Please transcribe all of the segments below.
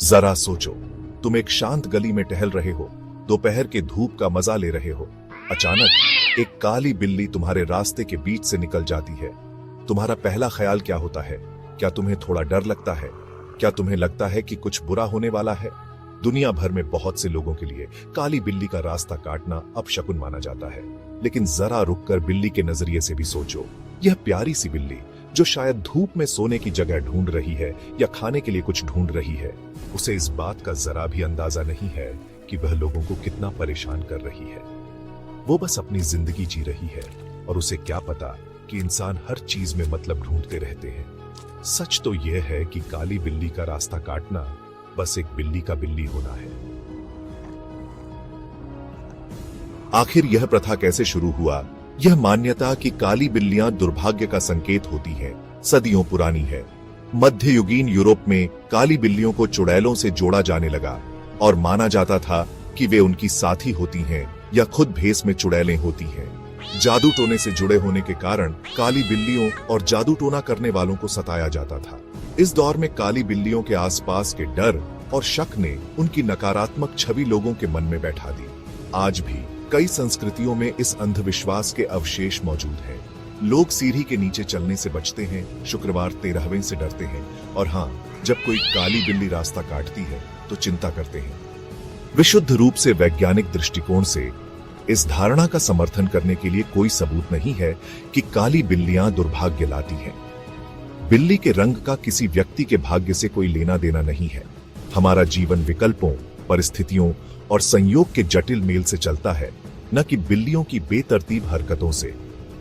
जरा सोचो, तुम एक शांत गली में टहल रहे हो, दोपहर के धूप का मजा ले रहे हो। अचानक एक काली बिल्ली तुम्हारे रास्ते के बीच से निकल जाती है। तुम्हारा पहला ख्याल क्या होता है? क्या तुम्हें थोड़ा डर लगता है? क्या तुम्हें लगता है कि कुछ बुरा होने वाला है? दुनिया भर में बहुत से लोगों के लिए काली बिल्ली का रास्ता काटना अपशकुन माना जाता है, लेकिन जरा रुककर बिल्ली के नजरिए से भी सोचो। यह प्यारी सी बिल्ली जो शायद धूप में सोने की जगह ढूंढ रही है या खाने के लिए कुछ ढूंढ रही है, उसे इस बात का जरा भी अंदाजा नहीं है कि वह लोगों को कितना परेशान कर रही है। वो बस अपनी जिंदगी जी रही है और उसे क्या पता कि इंसान हर चीज में मतलब ढूंढते रहते हैं। सच तो यह है कि काली बिल्ली का रास्ता काटना बस एक बिल्ली का बिल्ली होना है। आखिर यह प्रथा कैसे शुरू हुआ? यह मान्यता कि काली बिल्लियां दुर्भाग्य का संकेत होती हैं, सदियों पुरानी है। मध्ययुगीन यूरोप में काली बिल्लियों को चुड़ैलों से जोड़ा जाने लगा और माना जाता था कि वे उनकी साथी होती हैं या खुद भेस में चुड़ैलें होती हैं। जादू टोने से जुड़े होने के कारण काली बिल्लियों और जादू टोना करने वालों को सताया जाता था। इस दौर में काली बिल्लियों के आसपास के डर और शक ने उनकी नकारात्मक छवि लोगों के मन में बैठा दी। आज भी कई संस्कृतियों में इस अंधविश्वास के अवशेष मौजूद हैं। लोग सीढ़ी के नीचे चलने से बचते हैं, शुक्रवार 13वें से डरते हैं, और हाँ, जब कोई काली बिल्ली रास्ता काटती है तो चिंता करते हैं। विशुद्ध रूप से वैज्ञानिक दृष्टिकोण से इस धारणा का समर्थन करने के लिए कोई सबूत नहीं है कि काली बिल्लियां दुर्भाग्य लाती हैं। बिल्ली के रंग का किसी व्यक्ति के भाग्य से कोई लेना देना नहीं है। हमारा जीवन विकल्पों, परिस्थितियों और संयोग के जटिल मेल से चलता है, न कि बिल्लियों की बेतरतीब हरकतों से।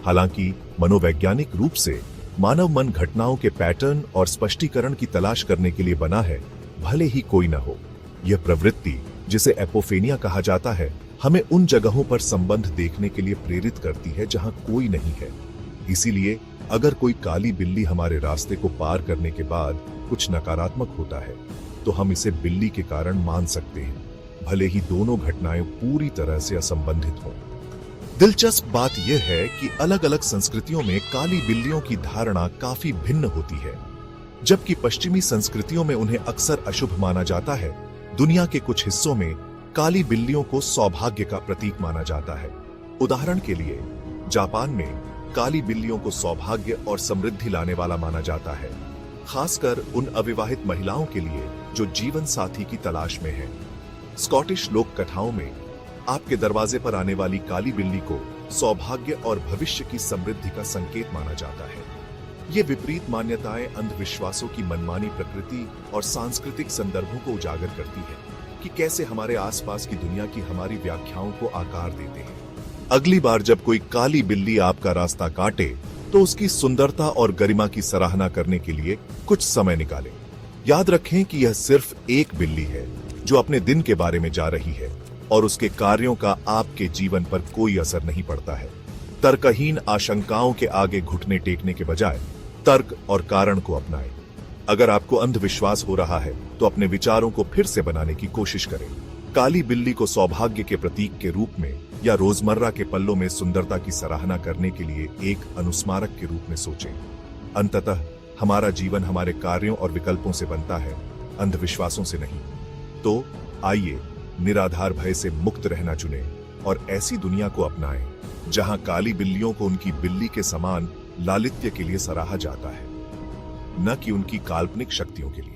हालांकि मनोवैज्ञानिक रूप से मानव मन घटनाओं के पैटर्न और स्पष्टीकरण की तलाश करने के लिए बना है, भले ही कोई न हो। यह प्रवृत्ति, जिसे एपोफेनिया कहा जाता है, हमें उन जगहों पर संबंध देखने के लिए प्रेरित करती है जहां कोई नहीं है। इसीलिए अगर कोई काली बिल्ली हमारे रास्ते को पार करने के बाद कुछ नकारात्मक होता है, तो हम इसे बिल्ली के कारण मान सकते हैं, भले ही दोनों घटनाएं पूरी तरह से असंबंधित हों। दिलचस्प बात यह है कि अलग अलग संस्कृतियों में काली बिल्लियों की धारणा काफी भिन्न होती है। जबकि पश्चिमी संस्कृतियों में उन्हें अक्सर अशुभ माना जाता है, दुनिया के कुछ हिस्सों में काली बिल्लियों को सौभाग्य का प्रतीक माना जाता है। उदाहरण के लिए, जापान में काली बिल्लियों को सौभाग्य और समृद्धि लाने वाला माना जाता है, खासकर उन अविवाहित महिलाओं के लिए जो जीवन साथी की तलाश में हैं। स्कॉटिश लोक कथाओं में आपके दरवाजे पर आने वाली काली बिल्ली को सौभाग्य और भविष्य की समृद्धि का संकेत माना जाता है। ये विपरीत मान्यताएं अंधविश्वासों की मनमानी प्रकृति और सांस्कृतिक संदर्भों को उजागर करती है कि कैसे हमारे आसपास की दुनिया की हमारी व्याख्याओं को आकार देते हैं। अगली बार जब कोई काली बिल्ली आपका रास्ता काटे, तो उसकी सुंदरता और गरिमा की सराहना करने के लिए कुछ समय निकालें। याद रखें कि यह सिर्फ एक बिल्ली है जो अपने दिन के बारे में जा रही है, और उसके कार्यों का आपके जीवन पर कोई असर नहीं पड़ता है। तर्कहीन आशंकाओं के आगे घुटने टेकने के बजाय तर्क और कारण को अपनाएं। अगर आपको अंधविश्वास हो रहा है, तो अपने विचारों को फिर से बनाने की कोशिश करें। काली बिल्ली को सौभाग्य के प्रतीक के रूप में या रोजमर्रा के पल्लों में सुंदरता की सराहना करने के लिए एक अनुस्मारक के रूप में सोचें। अंततः हमारा जीवन हमारे कार्यों और विकल्पों से बनता है, अंधविश्वासों से नहीं। तो आइए निराधार भय से मुक्त रहना चुनें और ऐसी दुनिया को अपनाएं जहां काली बिल्लियों को उनकी बिल्ली के समान लालित्य के लिए सराहा जाता है, न कि उनकी काल्पनिक शक्तियों के लिए।